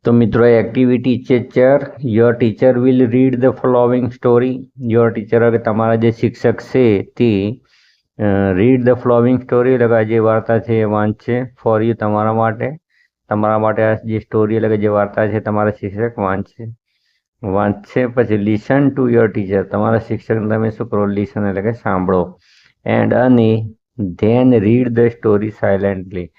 તો મિત્રો એક્ટિવિટી છે 4 your teacher will read the following story. Your teacher એટલે તમારા જે શિક્ષક છે તે રીડ ધ ફોલોવિંગ સ્ટોરી એટલે કે જે વાર્તા છે એ વાંચશે ફોર યુ તમારા માટે આ જે સ્ટોરી એટલે કે જે વાર્તા છે તમારા શિક્ષક વાંચશે પછી લિસન ટુ યોર ટીચર, તમારા શિક્ષકને તમે શું કરો, લિસન એટલે કે સાંભળો. અને than read the story silently,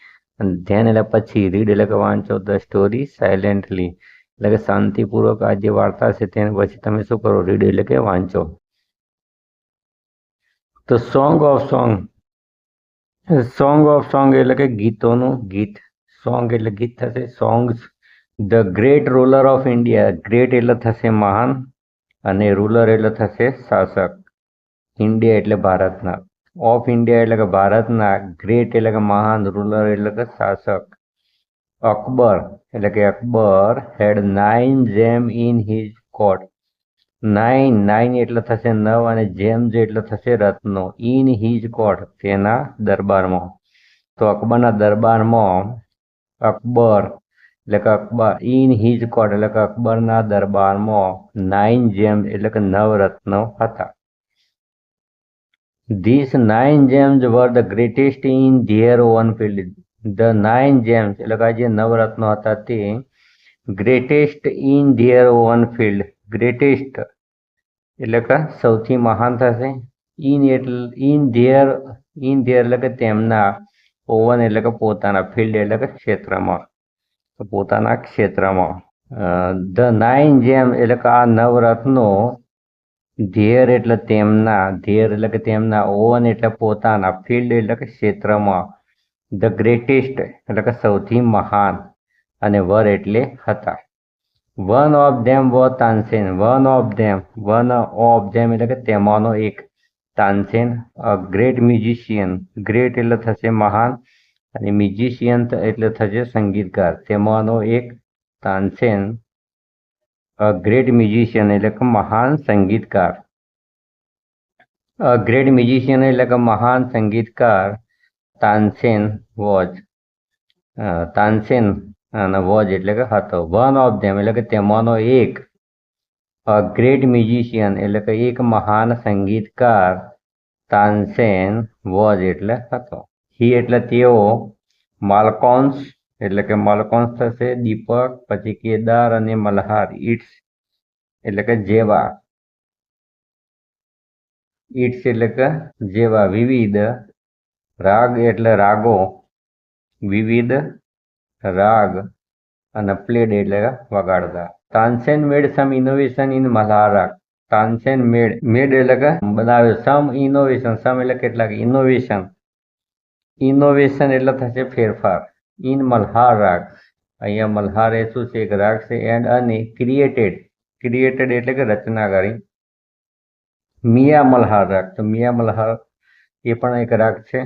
અને ધ્યાન એટલે પછી, રીડ એટલે કે વાંચો, ધ સ્ટોરી સાયલેન્ટલી એટલે કે શાંતિપૂર્વક આ જે વાર્તા છે તેને પછી તમે શું કરો, રીડ એટલે કે વાંચો. તો સોંગ ઓફ સોંગ એટલે કે ગીતોનું ગીત. સોંગ એટલે ગીત થશે. Songs. The great ruler of India, great એટલે થશે મહાન અને રૂલર એટલે થશે શાસક. ઇન્ડિયા એટલે ભારતના, ઓફ ઇન્ડિયા એટલે કે ભારતના, ગ્રેટ એટલે કે મહાન, રૂલર એટલે કે શાસક. અકબર એટલે કે અકબર હેડ 9 જેમ ઇન હિઝ કોર્ટ. 9 એટલે થશે 9 અને જેમ્સ એટલે થશે રત્નો. ઇન હિઝ કોર્ટ તેના દરબારમાં. તો અકબરના દરબારમાં, અકબર એટલે કે અકબર, ઇન હિઝ કોર્ટ એટલે કે અકબરના દરબારમાં 9 જેમ્સ એટલે કે 9 રત્નો હતા. These 9 gems were the greatest in their own field. The 9 gems એટલે કે જે નવરત્નો હતા તે greatest in their on field. Greatest એટલે કે સૌથી મહાન થશે. ઇન ધેર એટલે કે તેમના, ઓવન એટલે કે પોતાના, ફિલ્ડ એટલે કે ક્ષેત્રમાં, તો પોતાના ક્ષેત્રમાં. ધ 9 જેમ એટલે કે આ નવરત્નો, ધેર એટલે તેમના, ધેર એટલે કે તેમના, ઓવન એટલે પોતાના, ફિલ્ડ એટલે કે ક્ષેત્રમાં, ધ ગ્રેટેસ્ટ એટલે કે સૌથી મહાન અને વર એટલે હતા. One of them was Tansen. One of them એટલે કે તેમાંનો એક, Tansen, a great musician. Great એટલે થશે મહાન અને મ્યુઝિશિયન એટલે થશે સંગીતકાર. તેમાંનો એક તાનસેન, અ ગ્રેટ મ્યુઝિશિયન એટલે કે મહાન સંગીતકાર. અ ગ્રેટ મ્યુઝિશિયન એટલે કે મહાન સંગીતકાર તાનસેન વોઝ. તાનસેન અને વોઝ એટલે કે હતો. વન ઓફ ધેમ એટલે કે તેમાંનો એક, અ ગ્રેટ મ્યુઝિશિયન એટલે કે એક મહાન સંગીતકાર, તાનસેન વોઝ એટલે હતો. હી એટલે તેઓ, માલકોન્સ એટલે કે માલકોન્સ થશે દીપક, પછી કેદાર અને મલ્હાર, ઇટ્સ એટલે કે જેવા, ઇટ્સ એટલે કે જેવા, વિવિધ, રાગ એટલે રાગો, વિવિધ રાગ, અને પ્લેડ એટલે વગાડતા. તાનસેન મેડ સમ ઇનોવેશન ઇન મલ્હાર રાગ. તાનસેન મેડ એટલે કે બનાવ્યો, સમ ઇનોવેશન, સમ એટલે કેટલાક, ઇનોવેશન એટલે થશે ફેરફાર, ઇન મલ્હાર રાગ, અહીંયા મલ્હાર એ શું છે, એક રાગ છે. એન્ડ અને ક્રિએટેડ એટલે કે રચના કરી, મિયા મલ્હાર રાગ, તો મિયા મલ્હાર એ પણ એક રાગ છે.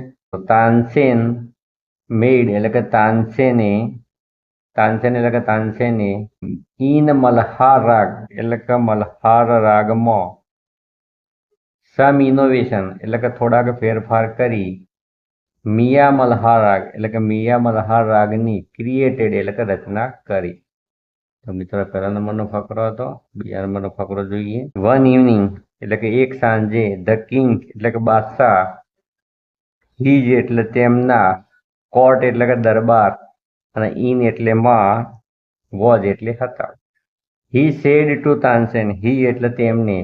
તાનસેન મેડ એટલે કે તાનસેને ઇન મલ્હાર રાગ એટલે કે મલ્હાર રાગમાં, સમ ઇનોવેશન એટલે કે થોડાક ફેરફાર કરી, મિયા મલ્હાર રાગ એટલે કે મિયા મલ્હાર રાગની, ક્રિએટેડ એટલે કે રચના કરી. તો મિત્રો પહેલા નંબરનો ફકરો હતો. બીજા નંબરનો ફકરો જોઈએ. વન ઇવનિંગ એટલે કે એક સાંજે, ધ કિંગ એટલે કે બાદશાહ, હિજ એટલે તેમના, કોર્ટ એટલે કે દરબાર, અને ઇન એટલે માં, વોઝ એટલે હતા. હી સેડ ટુ તાનસેન, હી એટલે તેમને,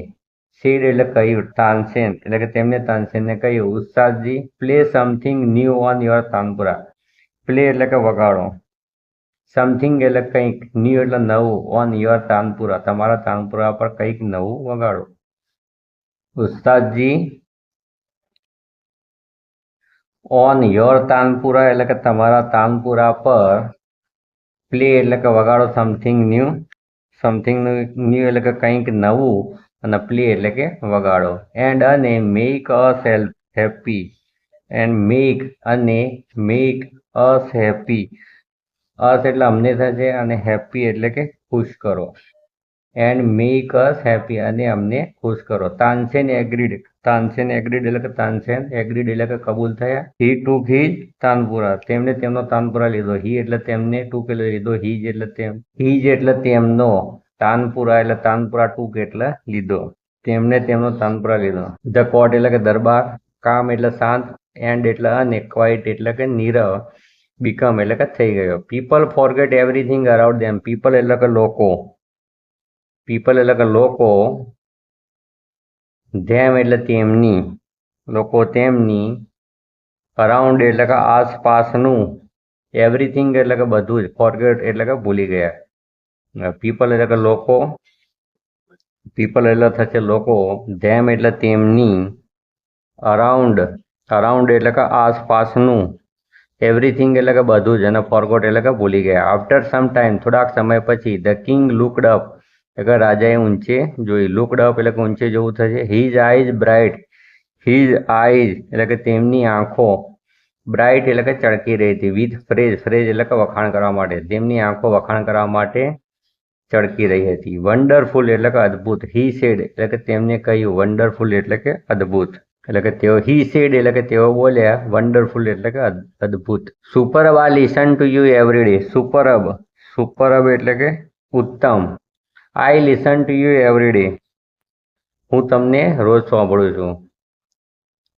સેડ એટલે કહ્યું, તાનસેન એટલે કે તેમને તાનસેનને કહ્યું, Ustadji play something new on your tanpura. Play એટલે કે વગાડો, સમથિંગ એટલે કંઈક, ન્યૂ એટલે નવું, ઓન યોર તાનપુરા તમારા તાનપુરા પર કંઈક નવું વગાડો. ઉસ્તાદજી ઓન યોર તાનપુરા એટલે કે તમારા તાનપુરા પર, પ્લે એટલે કે વગાડો સમથિંગ ન્યૂ એટલે કે કંઈક નવું, અને પ્લે એટલે કે વગાડો. એન્ડ અને make us happy, make us happy, us એટલે અમને થશે અને હેપી એટલે કે ખુશ કરો. એન્ડ મેક અસ હેપી અને અમને ખુશ કરો. તાનસેન એગ્રીડ, તાનસેન એગ્રીડ એટલે કે તાનસેન એગ્રીડ એટલે કે કબૂલ થયા. હી ટુક હિઝ તાનપુરા, તેમણે તેમનો તાનપુરા લીધો. હી એટલે તેમને, ટુક એટલે લીધો. હીજ એટલે તેમ, હીજ એટલે તેમનો, તાનપુરા એટલે તાનપુરા, ટુક એટલે લીધો. તેમણે તેમનો તાનપુરા લીધો. ધ કોર્ટ એટલે કે દરબાર, કામ એટલે શાંત, એન્ડ એટલે અને, ક્વાઇટ એટલે કે નીરવ, બીકમ એટલે કે થઈ ગયો. પીપલ ફોરગેટ એવરીથિંગ અરાઉન્ડ ધેમ, પીપલ એટલે કે લોકો, પીપલ એટલે કે લોકો, ધેમ એટલે તેમની, લોકો તેમની, અરાઉન્ડ એટલે કે આસપાસનું, એવરીથિંગ એટલે કે બધું જ, ફોરગેટ એટલે કે ભૂલી ગયા. પીપલ એટલે કે લોકો, પીપલ એટલે થશે લોકો, ધેમ એટલે તેમની, અરાઉન્ડ, અરાઉન્ડ એટલે કે આસપાસનું, એવરીથિંગ એટલે કે બધું જ, અને ફોરગોટ એટલે કે ભૂલી ગયા. આફ્ટર સમ ટાઈમ, થોડાક સમય પછી, ધ કિંગ લુકડ અપ એટલે કે રાજાએ ઊંચે જોઈ. લુકડ અપ એટલે કે ઊંચે જોવું થશે. His eyes bright, his eyes એટલે કે તેમની આંખો, બ્રાઇટ એટલે કે ચળકી રહી હતી. વિથ ફ્રેઝ, ફ્રેઝ એટલે કે વખાણ કરવા માટે, તેમની આંખો વખાણ કરવા માટે ચળકી રહી હતી. વન્ડરફુલ એટલે કે અદ્ભુત. હી સેડ એટલે કે તેમને કહ્યું. વન્ડરફુલ એટલે કે અદ્ભુત, એટલે કે તેઓ, હી સેડ એટલે કે તેઓ બોલ્યા. વન્ડરફુલ એટલે કે અદ્ભુત. Superb, I listen to you every day. Superb, superb એટલે કે ઉત્તમ. I listen to you every day, હું તમને રોજ સાંભળું છું.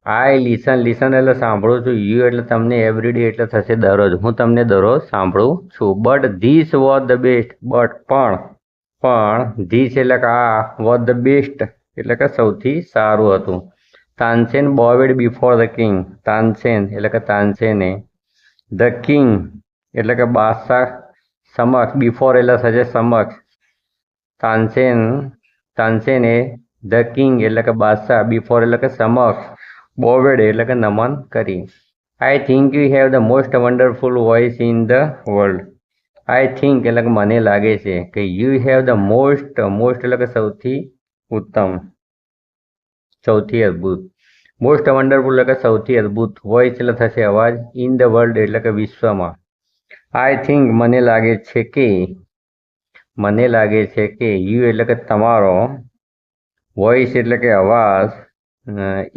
આઈ લિસન, લિસન એટલે સાંભળું છું. યુ એટલે તમને, એવરી ડે એટલે થશે દરરોજ. હું તમને દરરોજ સાંભળું છું. But this was the best, but પણ ધીસ એટલે કે આ, વોઝ ધ બેસ્ટ એટલે કે સૌથી સારું હતું. Tansen bowed before the king, Tansen એટલે કે તાનસેને, ધ કિંગ એટલે કે બાદશાહ સમક્ષ, બિફોર એટલે થશે સમક્ષ, તાનસેન, તાનસેને ધ કિંગ એટલે કે બાદશાહ, બિફોર એટલે કે સમક્ષ, બોવેડ એટલે કે નમન કરી. I think you have the most wonderful voice in the world. I think એટલે કે મને લાગે છે કે you have the most, most એટલે કે સૌથી ઉત્તમ, સૌથી અદ્ભુત, મોસ્ટ વન્ડરફુલ એટલે કે સૌથી અદ્ભુત, વોઇસ એટલે થશે અવાજ, ઇન ધ વર્લ્ડ એટલે કે વિશ્વમાં. આઈ થિંક મને લાગે છે કે, મને લાગે છે કે, યુ એટલે કે તમારો, વોઇસ એટલે કે અવાજ,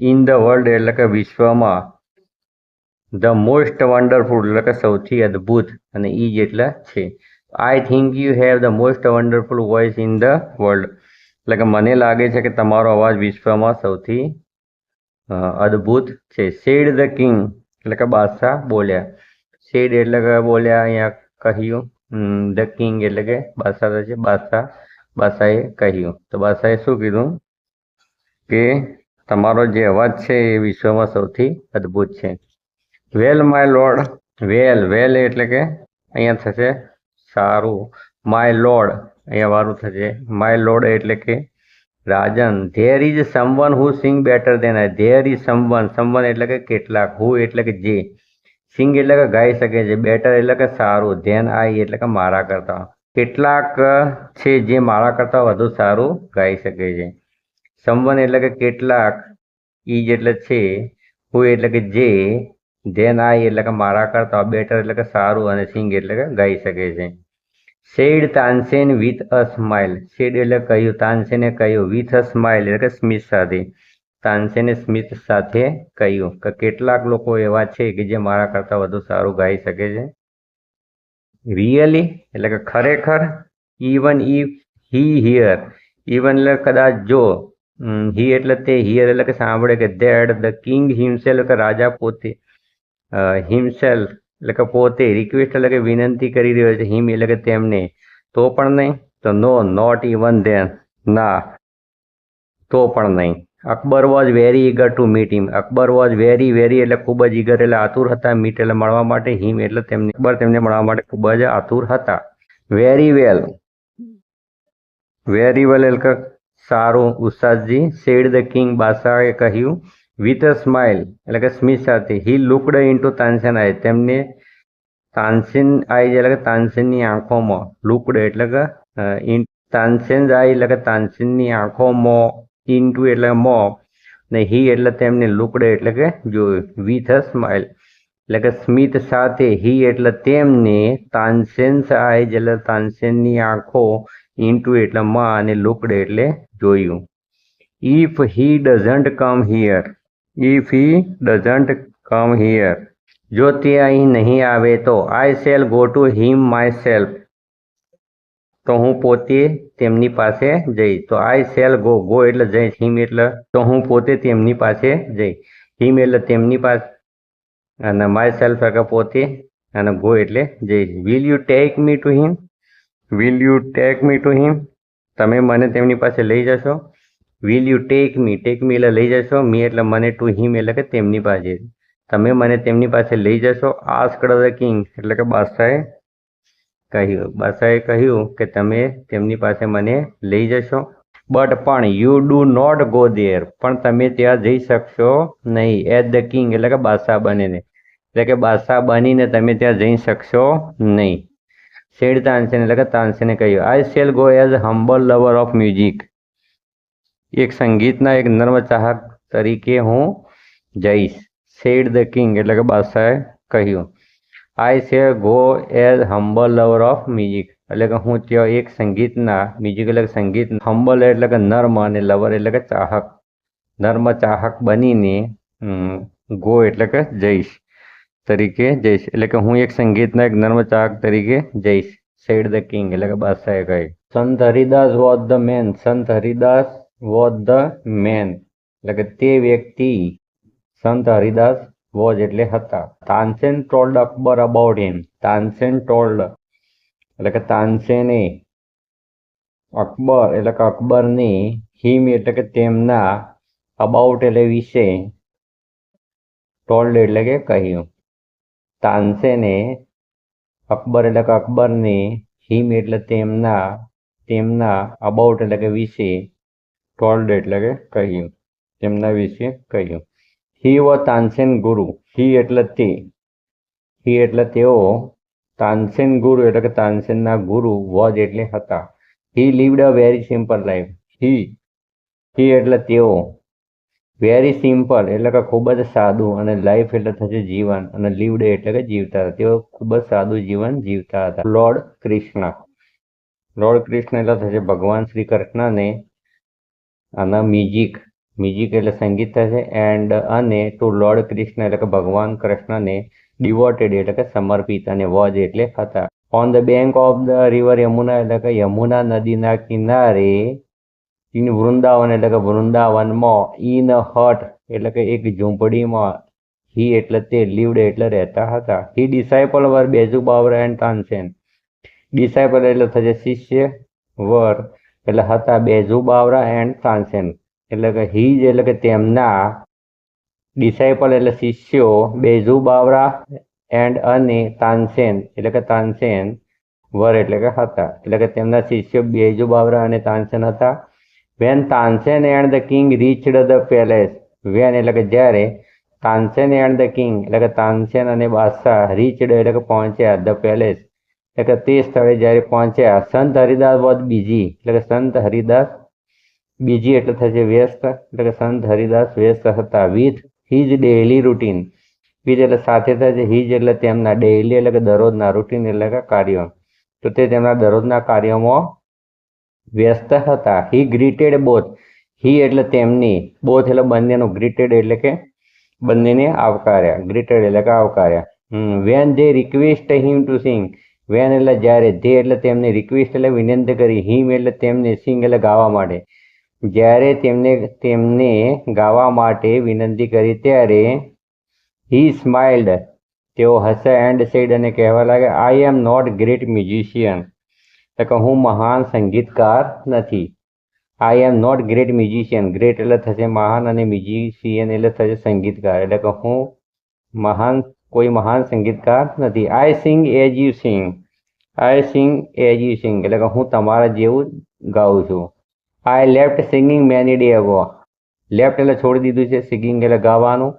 ઇન ધ વર્લ્ડ એટલે કે વિશ્વમાં, ધ મોસ્ટ વન્ડરફુલ એટલે કે સૌથી અદ્ભુત, અને ઇજ એટલે છે. I think you have the most wonderful voice in the world એટલે કે મને લાગે છે કે તમારો અવાજ વિશ્વમાં સૌથી અદ્ભુત છે. સેડ ધ કિંગ એટલે કે બાદશાહ બોલ્યા. સેડ એટલે કે બોલ્યા, અહીંયા કહ્યું. ધ કિંગ એટલે કે બાદશાહ થશે, બાદશાહ, બાદશાહે કહ્યું. તો બાદશાહે શું કીધું કે તમારો જે અવાજ છે એ વિશ્વમાં સૌથી અદ્ભુત છે. વેલ માય લોર્ડ, વેલ, વેલ એટલે કે અહીંયા થશે સારું. માય લોર્ડ અહીંયા વારું થશે. માય લોર્ડ એટલે કે રાજન. There is someone who sing better than I. There is someone, someone એટલે કે કેટલાક, હુ એટલે કે જે, સિંગ એટલે કે ગાઈ શકે છે, બેટર એટલે કે સારું, ધેન આઈ એટલે કે મારા કરતા, કેટલાક છે જે મારા કરતા વધુ સારું ગાઈ શકે છે. સમવન એટલે કે કેટલાક, ઇજ એટલે છે, હુ એટલે કે જે, ધેન આઈ એટલે કે મારા કરતા, બેટર એટલે કે સારું, અને સિંગ એટલે કે ગાઈ શકે છે. Said Tansen with a smile. Said એટલે કહ્યું, તાનસેને કહ્યું, વિથ અ સ્માઇલ એટલે કે સ્મિત સાથે, તાનસેને સ્મિત સાથે કહ્યું કે કેટલાક લોકો એવા છે કે જે મારા કરતા વધુ સારું ગાઈ શકે છે. રિયલી એટલે કે ખરેખર. Even if he here, even એટલે કદાચ જો, હી એટલે તે, હિયર એટલે કે સાંભળે, કે ધેટ ધ કિંગ હિમસેલ્ફ કે રાજા પોતે, હિમસેલ્ફ એટલે કે પોતે, રિક્વેસ્ટ એટલે કે વિનંતી કરી રહ્યો છે, હિમ એટલે કે તેમને, તો પણ નહીં, તો નો, નોટ ઇવન ધેન, ના તો પણ નહીં. Akbar was very eager to meet him. Akbar was very, very એટલે ખૂબ જ ઈગર એટલે આતુર હતા, મીટ એટલે મળવા માટે, હિમ એટલે તેમને, અકબર તેમને મળવા માટે ખૂબ જ આતુર હતા. વેરી વેલ, વેરી વેલ એટલે કે સારું, ઉસ્તાદજી. સેડ ધ કિંગ બાદશાહે કહ્યું. વિથ અ સ્માઇલ એટલે કે સ્મિત સાથે. હી લુકડ ઇન્ટુ તાનસેન આઈ, તેમને તાનસેન આઈ એટલે કે તાનસેનની આંખોમાં, લુકડ એટલે કે તાનસેન આઈ એટલે કે તાનસેનની આંખોમાં, ઇન્ટુ એટલે મોં, ને હી એટલે તેમને, લુકડ એટલે કે જોયું, વિથ અ સ્માઇલ એટલે કે સ્મિત સાથે, હી એટલે તેમને, તાનસેન્સ આઈઝ એટલે તાનસેનની આંખો, ઇન્ટુ એટલે માં, અને લુકડ એટલે જોયું. If he doesn't come here, if he doesn't come here, જો તે અહીં નહીં આવે તો I shall go to him myself, તો હું પોતે તેમની પાસે જઈશ. તો આઈ શેલ ગો, ગો એટલે જઈશ, હિમ એટલે તો હું પોતે તેમની પાસે જઈશ, હિમ એટલે તેમની પાસે, અને માય સેલ્ફ એટલે પોતે, અને ગો એટલે જઈશ. Will you take me to him, will you take me to him, તમે મને તેમની પાસે લઈ જશો. વિલ યુ ટેક મી એટલે લઈ જશો, મી એટલે મને, ટુ હિમ એટલે કે તેમની પાસે, તમે મને તેમની પાસે લઈ જશો. આસ્ક્ડ ધ કિંગ એટલે કે બાદશાહે કહ્યું કે તમે તેમની પાસે મને લઈ જશો. બટ પણ you do not go there, પણ તમે ત્યાં જઈ શકશો નહીં. એઝ ધ કિંગ એટલે કે બાદશાહ બનીને, એટલે કે બાદશાહ બનીને તમે ત્યાં જઈ શકશો નહીં. સેડ તાનસેન એટલે કે તાનસેને કહ્યું, આઈ shall go as humble lover of music, એક સંગીતના એક નર્મ ચાહક તરીકે હું જઈશ. સેડ ધ કિંગ એટલે કે બાદશાહે કહ્યું, આઈ shall go as humble lover of music, એટલે કે હું ત્યાં એક સંગીતના, મ્યુઝિક એટલે કે સંગીત, હમ્બલ એટલે કે નર્મ, અને લવર એટલે કે ચાહક, નર્મ ચાહક બનીને ગો એટલે કે જઈશ, તરીકે જઈશ, એટલે કે હું એક સંગીતના એક નર્મ ચાહક તરીકે જઈશ. સેડ ધ કિંગ એટલે કે બાદશાહે કહ્યું. સંત હરિદાસ વોઝ ધ મેન, સંત હરિદાસ વોઝ ધ મેન એટલે કે તે વ્યક્તિ, સંત હરિદાસ વોઝ એટલે હતા. Tansen told Akbar about him, Tansen told એટલે કે તાનસેને, અકબર એટલે કે અકબરને, હિમ એટલે કે તેમના, અબાઉટ એટલે વિશે, ટોલ્ડ એટલે કે કહ્યું. તાનસેને અકબર એટલે કે અકબરને, હિમ એટલે તેમના, તેમના, અબાઉટ એટલે કે વિશે, ટોલ્ડ એટલે કે કહ્યું, તેમના વિશે કહ્યું. હી વોઝ તાનસેન ગુરુ, હી એટલે તે, હી એટલે તેઓ, તાનસેન ગુરુ એટલે કે તાનસેનના ગુરુ, વોઝ એટલે હતા. હી લીવડ અ વેરી સિમ્પલ લાઈફ, હી એટલે તેઓ, વેરી સિમ્પલ એટલે કે ખૂબ જ સાદું, અને લાઈફ એટલે થશે જીવન, અને લીવડ એટલે કે જીવતા હતા, તેઓ ખૂબ જ સાદું જીવન જીવતા હતા. લોર્ડ કૃષ્ણ, લોર્ડ કૃષ્ણ એટલે થશે ભગવાન શ્રી કૃષ્ણને, અને મ્યુઝિક, મ્યુઝિક એટલે સંગીત થશે, એન્ડ અને ટુ લોર્ડ કૃષ્ણ એટલે કે ભગવાન કૃષ્ણને, ડિવોટેડ એટલે કે સમર્પિત, અને વોઝ એટલે હતા. On the bank of the river Yamuna એટલે કે યમુના નદીના કિનારે, ઇન વૃંદાવન એટલે કે વૃંદાવનમાં, ઇન હટ એટલે કે એક ઝૂંપડીમાં, હી એટલે તે, લીવડ એટલે રહેતા હતા. He disciple were Baiju Bawra and Tansen, disciple એટલે થશે શિષ્ય, વર એટલે હતા બેજુ બાવરા એન્ડ તાનસેન, એટલે કે હીજ એટલે કે તેમના, ડિસાઇપલ એટલે શિષ્યો, બેજુ બાવરા એન્ડ અને તાનસેન એટલે કે તાનસેન, વર એટલે કે હતા, એટલે કે તેમના શિષ્યો બેજુ બાવરા અને તાનસેન હતા. When Tansen and the king reached the palace, when એટલે કે જ્યારે, તાનસેન એન્ડ ધ કિંગ એટલે કે તાનસેન અને બાદશાહ, રીચડ એટલે કે પહોંચ્યા, ધ પેલેસ એટલે કે તે સ્થળે જ્યારે પહોંચ્યા. સંત હરિદાસ વોઝ બીજી એટલે કે સંત હરિદાસ, બીજી એટલે થશે વ્યસ્ત, એટલે કે સંત હરિદાસ વ્યસ્ત હતા. With his daily routine, with એટલે સાથે થશે, હિઝ એટલે તેમના, ડેઇલી એટલે કે દરરોજના, રૂટીન એટલે કે કાર્યો, તો તે તેમના દરરોજના કાર્યોમાં વ્યસ્ત હતા. હી ગ્રીટેડ બોથ, હી એટલે તેમની, બોથ એટલે બંનેનું, ગ્રીટેડ એટલે કે બંનેને આવકાર્યા, ગ્રીટેડ એટલે કે આવકાર્યા. When they request him to sing, when એટલે જ્યારે, ધે એટલે તેમને, રિક્વેસ્ટ એટલે વિનંતી કરી, હિમ એટલે તેમને, સિંગ એટલે ગાવા માટે, જ્યારે તેમને ગાવા માટે વિનંતી કરી ત્યારે, હી સ્માઇલ્ડ તેઓ હસ્યા, એન્ડ સેડ અને કહેવા લાગે, I am not great musician એટલે કે હું મહાન સંગીતકાર નથી. I am not great musician, great એટલે થશે મહાન, અને મ્યુઝિશિયન એટલે થશે સંગીતકાર, એટલે કે હું કોઈ મહાન સંગીતકાર નથી. I sing as you sing, I sing as you sing એટલે કે હું તમારા જેવું ગાઉં છું. I left singing many day ago, left એટલે છોડી દીધું છે, સિંગિંગ એટલે ગાવાનું,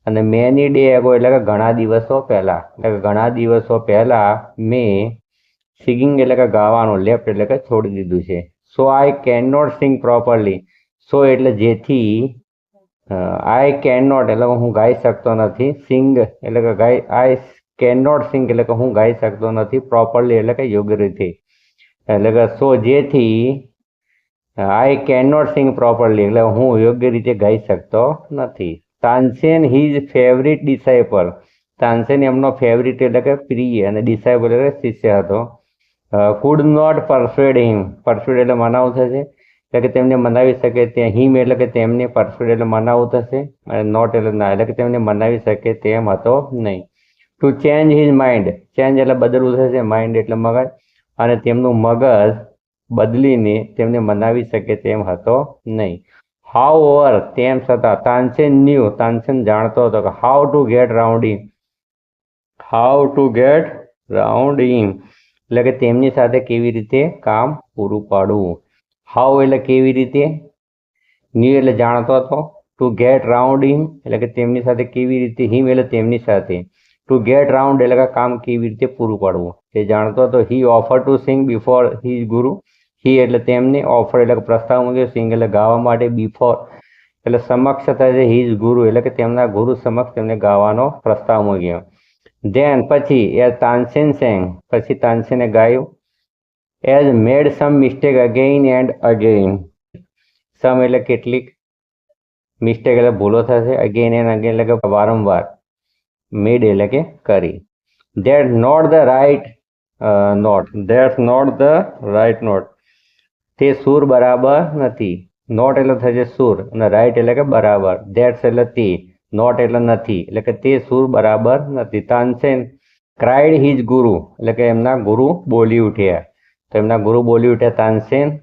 અને મેની ડે અગો એટલે કે ઘણા દિવસો પહેલા, એટલે કે ઘણા દિવસો પહેલા મેં, સિંગિંગ એટલે કે ગાવાનું, લેફ્ટ એટલે કે છોડી દીધું છે. So I can not sing properly, so એટલે જેથી, આઈ કેન નોટ એટલે હું ગાઈ શકતો નથી, સિંગ એટલે કે ગાઈ, આઈ કેન નોટ સિંગ એટલે કે હું ગાઈ શકતો નથી, પ્રોપરલી એટલે કે યોગ્ય રીતે, એટલે કે સો જેથી, I can not sing properly એટલે હું યોગ્ય રીતે ગાઈ શકતો નથી. Tansen his favourite disciple, Tansen એમનો ફેવરિટ એટલે કે પ્રિય અને ડિસાઇપલ એટલે શિષ્ય હતો. કુડ નોટ પરસ્યુએડ હિમ, પરસ્યુએડ એટલે મનાવું થશે એટલે કે તેમને મનાવી શકે તે, હિમ એટલે કે તેમને, પરસ્યુએડ એટલે મનાવું થશે અને નોટ એટલે ના એટલે કે તેમને મનાવી શકે તેમ હતો નહીં. To change his mind, change એટલે બદલવું થશે, માઇન્ડ એટલે મગજ, અને તેમનું મગજ બદલીને તેમને મનાવી શકે તેમ હતો નહીં. હાઉ ઓવર તેમ છતાં, તાનસેન ન્યૂ, તાનસેન જાણતો હતો કે how to gate round in, how to gate round in એટલે કે તેમની સાથે કેવી રીતે કામ પૂરું પાડવું. હાઉ એટલે કેવી રીતે, ન્યૂ એટલે જાણતો હતો, ટુ ગેટ રાઉન્ડ ઇન એટલે કે તેમની સાથે કેવી રીતે, હિમ એટલે તેમની સાથે, ટુ ગેટ રાઉન્ડ એટલે કે કામ કેવી રીતે પૂરું પાડવું તે જાણતો હતો. He offer to sing before his guru, he એટલે તેમને, ઓફર એટલે કે પ્રસ્તાવ મૂક્યો, સિંગ એટલે ગાવા માટે, બિફોર એટલે સમક્ષ થાય, હિઝ ગુરુ એટલે કે તેમના ગુરુ સમક્ષ તેમને ગાવાનો પ્રસ્તાવ મૂક્યો. ધેન પછી એ તાનસેન સેંગ, પછી તાનસેને ગાયું. As made some mistake again and again, some એટલે કેટલીક, મિસ્ટેક એટલે ભૂલો થશે, અગેઇન એન્ડ અગેઇન એટલે કે વારંવાર, મેડ એટલે કે કરી. That not the right note, that's not the right note તે સૂર બરાબર નથી. નોટ એટલે થશે સૂર અને રાઇટ એટલે કે બરાબર, ધેટ્સ એટલે તે, નોટ એટલે નથી એટલે કે તે સૂર બરાબર નથી. તાનસેન ક્રાઇડ હિઝ ગુરુ એટલે કે એમના ગુરુ બોલી ઉઠ્યા, તો એમના ગુરુ બોલી ઉઠ્યા તાનસેન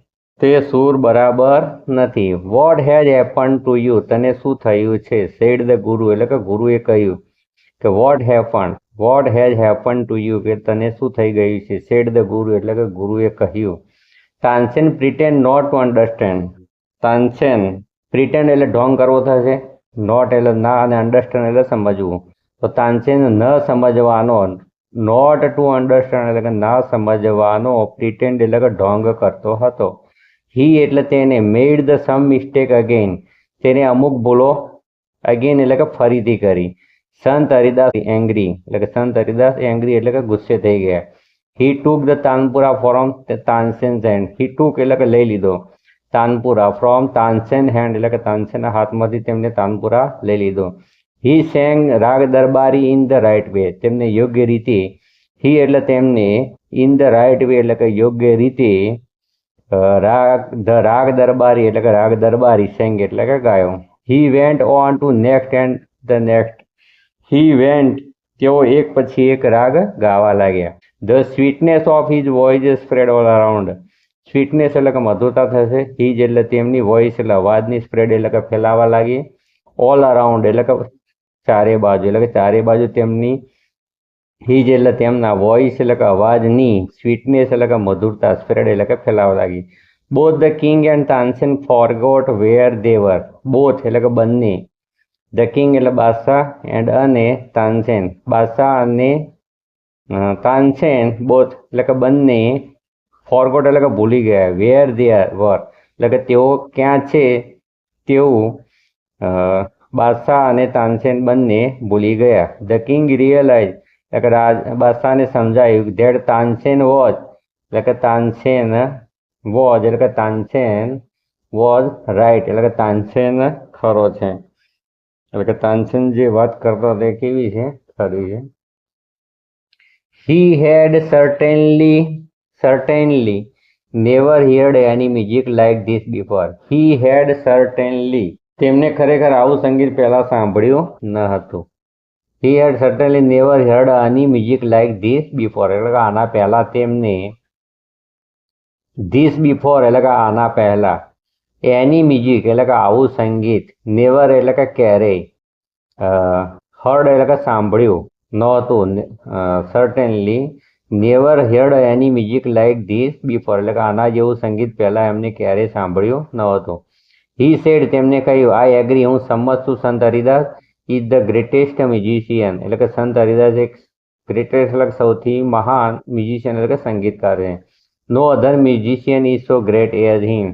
તે સૂર બરાબર નથી. What has happen to you તને શું થયું છે, સેડ ધ ગુરુ એટલે કે ગુરુએ કહ્યું કે what has happen to you કે તને શું થઈ ગયું છે, સેડ ધ ગુરુ એટલે કે ગુરુએ કહ્યું. Tansen pretend not to understand, Tansen pretend એટલે ઢોંગ કરવો થશે, નોટ એટલે ના અને અન્ડરસ્ટેન્ડ એટલે સમજવું, તો તાનસેન ન સમજવાનો, નોટ ટુ અન્ડરસ્ટેન્ડ એટલે કે ના સમજવાનો, પ્રિટેન્ડ એટલે કે ઢોંગ કરતો હતો. હી એટલે તેને, made the some mistake again તેને અમુક ભૂલો, અગેઇન એટલે કે ફરીથી કરી. સંત હરિદાસ એંગ્રી એટલે કે સંત હરિદાસ એંગ્રી એટલે કે ગુસ્સે થઈ ગયા. He took the tanpura from Tansen's hand, he took એટલે કે લઈ લીધો, તાનપુરા ફ્રોમ તાનસેન હેન્ડ એટલે કે તાનસેનના હાથમાંથી તેમને તાનપુરા લઈ લીધો. હી સેંગ રાગ દરબારી ઇન ધ રાઇટ વે તેમને યોગ્ય રીતે, હી એટલે તેમને, ઇન ધ રાઇટ વે એટલે કે યોગ્ય રીતે, રાગ દરબારી એટલે કે રાગ દરબારી, સેંગ એટલે કે ગાયો. He went on two next and the next, he went તેઓ એક પછી એક રાગ ગાવા લાગ્યા. The sweetness of his voice spread all around, sweetness એટલે કે મધુરતા થશે, હિજ એટલે તેમની, વોઇસ એટલે અવાજની, સ્પ્રેડ એટલે કે ફેલાવા લાગી, ઓલ અરાઉન્ડ એટલે કે ચારે બાજુ એટલે કે ચારે બાજુ તેમની, હિજ એટલે તેમના, વોઇસ એટલે કે અવાજની, સ્વીટનેસ એટલે કે મધુરતા, સ્પ્રેડ એટલે કે ફેલાવા લાગી. Both the king and Tansen forgot where they were, both એટલે કે બંને, ધ કિંગ એટલે બાદશાહ, એન્ડ અને તાનસેન બાદશાહ અને તાનસેન, બોથ એટલે કે બંને, ફોરગોટ એટલે કે ભૂલી ગયા, વેર દે વર એટલે કે તેઓ ક્યાં છે તેવું બાદશાહ અને તાનસેન બંને ભૂલી ગયા. ધ કિંગ રિયલાઇઝ એટલે કે બાદશાહને સમજાયું, ધેટ તાનસેન વોઝ એટલે કે તાનસેન વોઝ એટલે કે તાનસેન વોઝ રાઇટ એટલે કે તાનસેન ખરો છે, એટલે કે તાનસેન જે વાત કરતો તે કેવી છે, ખરી છે. હી હેડ certainly never heard any music like this before, he had certainly તેમને ખરેખર આવું સંગીત પહેલા સાંભળ્યું ન હતું. he had certainly never heard any music like this before એટલે કે આના પહેલા તેમને, this before એટલે કે આના પહેલા, એની મ્યુઝિક એટલે કે આવું સંગીત, નેવર એટલે કે ક્યારેય, હર્ડ એટલે કે સાંભળ્યું નહોતું, certainly never heard any music like this before એટલે કે આના જેવું સંગીત પહેલાં એમને ક્યારેય સાંભળ્યું નહોતું. હી સેડ તેમને કહ્યું, આઈ એગ્રી હું સંમત છું, સંત Haridas is the greatest musician એટલે કે સંત હરિદાસ એક ગ્રેટેસ્ટ એટલે સૌથી મહાન મ્યુઝિશિયન એટલે કે સંગીતકાર છે. No other musician is so great as him,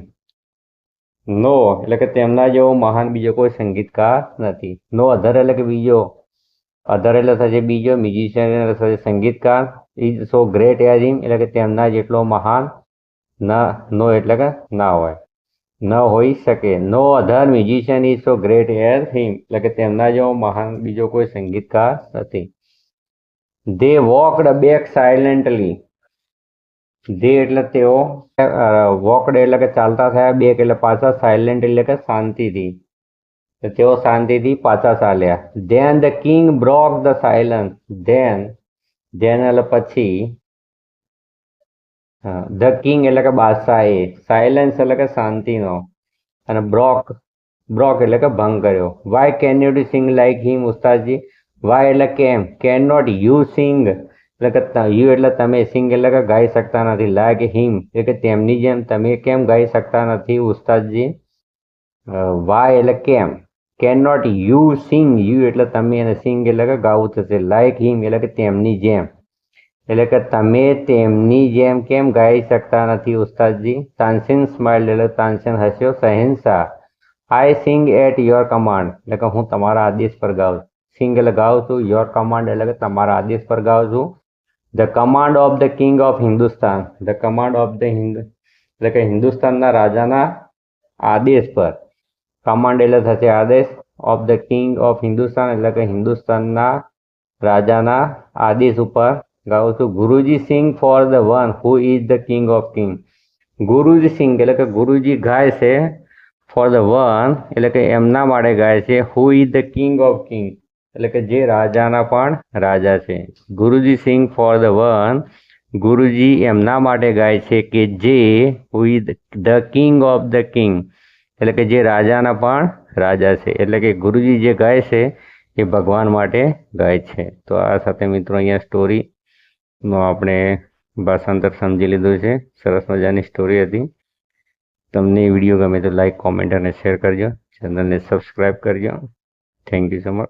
no એટલે કે તેમના જેવો મહાન બીજો કોઈ સંગીતકાર નથી. નો અધર એટલે કે બીજો, અધર એટલે થશે બીજો, મ્યુઝિશિયન એટલે થશે સંગીતકાર, is so great as him એટલે કે તેમના જેટલો મહાન ના, નો એટલે કે ના હોય. ન હોઈ શકે. No other musician is so great as him, એટલે કે તેમના જેવો મહાન બીજો કોઈ સંગીતકાર નથી. They walked back silently. They એટલે તેઓ, વોકડ એટલે કે ચાલતા થયા, બેક એટલે પાછા, સાયલેન્ટ એટલે કે શાંતિથી. તો તેઓ શાંતિથી પાછા ચાલ્યા. Then the king broke the silence. Then એટલે પછી, ધ કિંગ એટલે કે બાદશાહે, સાયલન્સ એટલે કે શાંતિનો, અને બ્રોક એટલે કે ભંગ કર્યો. Why can you sing like him Ustadji. Why એટલે કેમ, કેન નોટ યુ સિંગ એટલે કે યુ એટલે તમે, સિંગ એટલે કે ગાઈ શકતા નથી, લાઈક હિમ એટલે કે તેમની જેમ તમે કેમ ગાઈ શકતા નથી ઉસ્તાદજી. વાય એટલે કેમ, can not you sing, you એટલે તમે અને સિંગ એટલે કે ગાવું થશે, લાઈક હિમ એટલે કે તેમની જેમ, એટલે કે તમે તેમની જેમ કેમ ગાઈ શકતા નથી ઉસ્તાદજી. તાનસેન સ્માઇલ એટલે તાનસેન હસ્યો. શહેનશાહ. આઈ સિંગ એટ યોર કમાન્ડ એટલે કે હું તમારા આદેશ પર ગાઉં. સિંગ એટલે ગાઉં છું, યોર કમાન્ડ એટલે કે તમારા આદેશ પર ગાઉં છું. The command of the king of Hindustan. The command of the એટલે કે હિન્દુસ્તાનના રાજાના આદેશ પર. કમાન્ડ એટલે થશે આદેશ. Of the king of Hindustan એટલે કે હિન્દુસ્તાનના રાજાના આદેશ ઉપર ગાઉં છું. Guruji sing for the one who is the king of king. Guruji sing એટલે કે ગુરુજી ગાય છે, ફોર ધ વન એટલે કે એમના માટે ગાય છે, હુ is the king of king એટલે કે જે રાજાના પણ રાજા છે. ગુરુજી સિંગ ફોર ધ વન, ગુરુજી એમના માટે ગાય છે કે જે, હુ is the king of the king એટલે કે જે રાજાના પણ રાજા છે. એટલે કે ગુરુજી જે ગાય છે એ ભગવાન માટે ગાય છે. તો આ સાથે મિત્રો અહીંયા સ્ટોરીનો આપણે ભાષાંતર સમજી લીધું છે. સરસ મજાની સ્ટોરી હતી. તમને વિડીયો ગમે તો લાઈક, કોમેન્ટ અને શેર કરજો. ચેનલને સબસ્ક્રાઈબ કરજો. Thank you so much.